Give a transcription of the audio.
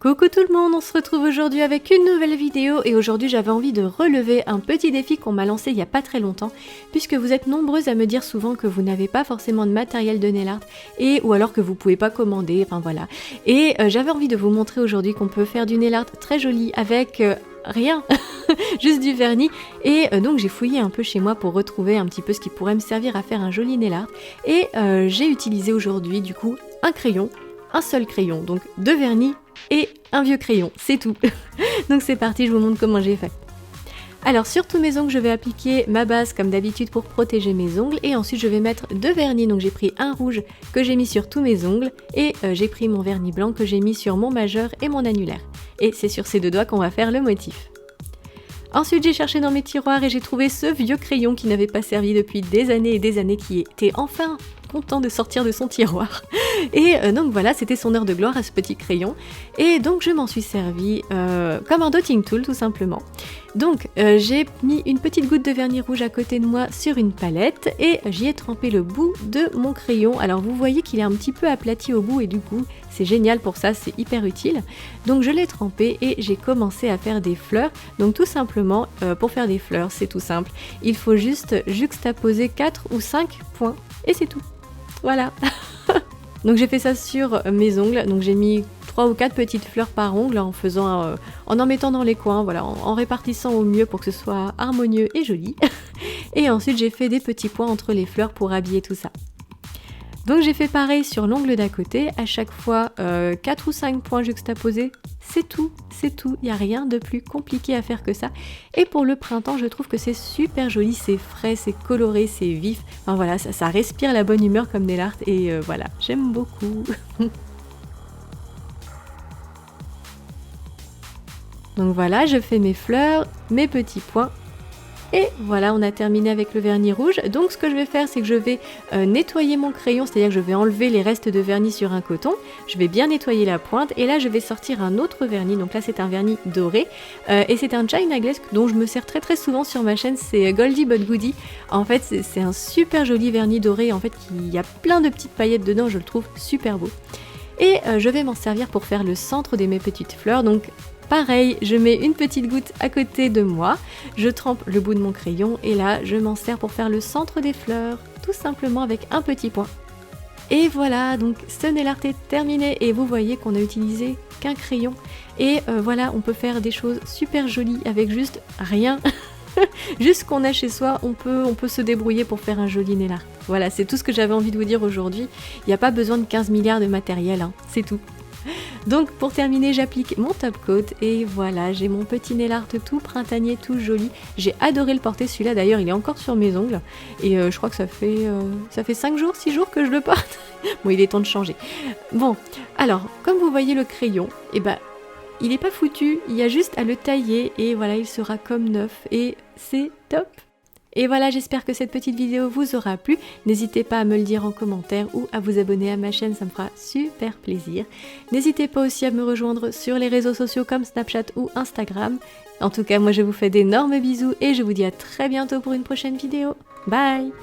Coucou tout le monde, on se retrouve aujourd'hui avec une nouvelle vidéo et aujourd'hui j'avais envie de relever un petit défi qu'on m'a lancé il y a pas très longtemps puisque vous êtes nombreuses à me dire souvent que vous n'avez pas forcément de matériel de nail art ou alors que vous pouvez pas commander, enfin voilà. Et j'avais envie de vous montrer aujourd'hui qu'on peut faire du nail art très joli avec rien, juste du vernis et donc j'ai fouillé un peu chez moi pour retrouver un petit peu ce qui pourrait me servir à faire un joli nail art et j'ai utilisé aujourd'hui du coup un crayon, un seul crayon, donc deux vernis et un vieux crayon, c'est tout. Donc c'est parti, je vous montre comment j'ai fait. Alors sur tous mes ongles, je vais appliquer ma base comme d'habitude pour protéger mes ongles et ensuite je vais mettre deux vernis. Donc j'ai pris un rouge que j'ai mis sur tous mes ongles et j'ai pris mon vernis blanc que j'ai mis sur mon majeur et mon annulaire. Et c'est sur ces deux doigts qu'on va faire le motif. Ensuite j'ai cherché dans mes tiroirs et j'ai trouvé ce vieux crayon qui n'avait pas servi depuis des années et des années, qui était enfin content de sortir de son tiroir. Et donc voilà, c'était son heure de gloire à ce petit crayon. Et donc je m'en suis servi comme un dotting tool tout simplement. Donc j'ai mis une petite goutte de vernis rouge à côté de moi sur une palette et j'y ai trempé le bout de mon crayon. Alors vous voyez qu'il est un petit peu aplati au bout et du coup c'est génial pour ça, c'est hyper utile. Donc je l'ai trempé et j'ai commencé à faire des fleurs. Donc tout simplement, pour faire des fleurs, c'est tout simple. Il faut juste juxtaposer 4 ou 5 points et c'est tout. Voilà. Donc j'ai fait ça sur mes ongles, donc j'ai mis 3 ou 4 petites fleurs par ongle en faisant, en mettant dans les coins, voilà, en répartissant au mieux pour que ce soit harmonieux et joli. Et ensuite j'ai fait des petits points entre les fleurs pour habiller tout ça. Donc j'ai fait pareil sur l'ongle d'à côté, à chaque fois 4 ou 5 points juxtaposés, c'est tout, il n'y a rien de plus compliqué à faire que ça. Et pour le printemps, je trouve que c'est super joli, c'est frais, c'est coloré, c'est vif, enfin voilà, ça respire la bonne humeur comme nail art et voilà, j'aime beaucoup. Donc voilà, je fais mes fleurs, mes petits points. Et voilà, on a terminé avec le vernis rouge. Donc ce que je vais faire, c'est que je vais nettoyer mon crayon, c'est-à-dire que je vais enlever les restes de vernis sur un coton. Je vais bien nettoyer la pointe et là je vais sortir un autre vernis. Donc là c'est un vernis doré et c'est un China Glaze dont je me sers très souvent sur ma chaîne, c'est Goldie But Goodie. En fait c'est un super joli vernis doré, en fait il y a plein de petites paillettes dedans, je le trouve super beau. Et je vais m'en servir pour faire le centre de mes petites fleurs. Donc pareil, je mets une petite goutte à côté de moi, je trempe le bout de mon crayon et là je m'en sers pour faire le centre des fleurs, tout simplement avec un petit point. Et voilà, donc ce nail art est terminé et vous voyez qu'on a utilisé qu'un crayon. Et voilà, on peut faire des choses super jolies avec juste rien. Juste ce qu'on a chez soi, on peut se débrouiller pour faire un joli nail art. Voilà, c'est tout ce que j'avais envie de vous dire aujourd'hui. Il n'y a pas besoin de 15 milliards de matériel, hein, c'est tout. Donc pour terminer, j'applique mon top coat et voilà, j'ai mon petit nail art tout printanier, tout joli. J'ai adoré le porter, celui-là d'ailleurs, il est encore sur mes ongles et je crois que ça fait 5 jours, 6 jours que je le porte. Bon, il est temps de changer. Bon, alors, comme vous voyez le crayon, il est pas foutu, il y a juste à le tailler et voilà, il sera comme neuf et c'est top. Et voilà, j'espère que cette petite vidéo vous aura plu. N'hésitez pas à me le dire en commentaire ou à vous abonner à ma chaîne, ça me fera super plaisir. N'hésitez pas aussi à me rejoindre sur les réseaux sociaux comme Snapchat ou Instagram. En tout cas, moi je vous fais d'énormes bisous et je vous dis à très bientôt pour une prochaine vidéo. Bye!